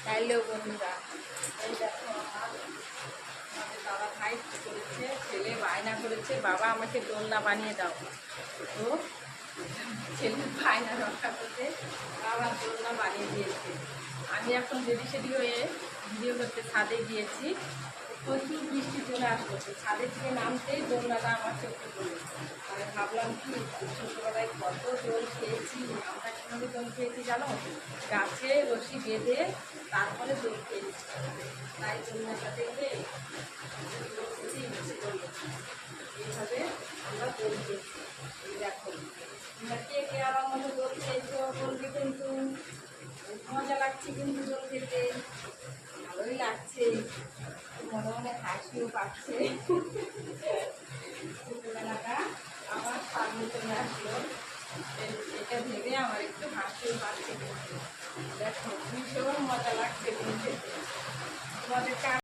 Hello বন্ধুরা, এই দেখো আমাদের দাদা ভাই করেছে, ছেলে বায়না করেছে বাবা আমাকে দোলনা বানিয়ে দাও। তো ছেলে বায়না রক্ষা করতে বাবা দোলনা বানিয়ে দিয়েছে। আমি এখন রেডি সেডি হয়ে ভিডিও করতে ছাদে গিয়েছি। প্রচুর বৃষ্টি চলে আসলো, তো ছাদের থেকে নামতেই দোলনাটা আমার চোখে পড়লো। মানে ভাবলাম কি ছোটোবেলায় কত দোল খেয়েছি, আমরা কীভাবে দোল খেয়েছি জানো, গাছে রশি বেঁধে তারপরে দোল খেয়েছি। তাই দোলনাটা দেখে এইভাবে আমরা দোল খেয়েছি। এই দেখো তোমরা কে কে আমার মতো দোল খেয়েছো বলবে, কিন্তু মজা লাগছে, কিন্তু দোল খেতে ভালোই লাগছে, মনে মনে হাসিও পাচ্ছে। ছোটবেলাটা আমার সামনে চলে আসলো, এটা ভেবে আমার একটু হাসিও পাচ্ছে। দেখো ভীষণ মজা লাগছে দোল খেতে। তোমাদের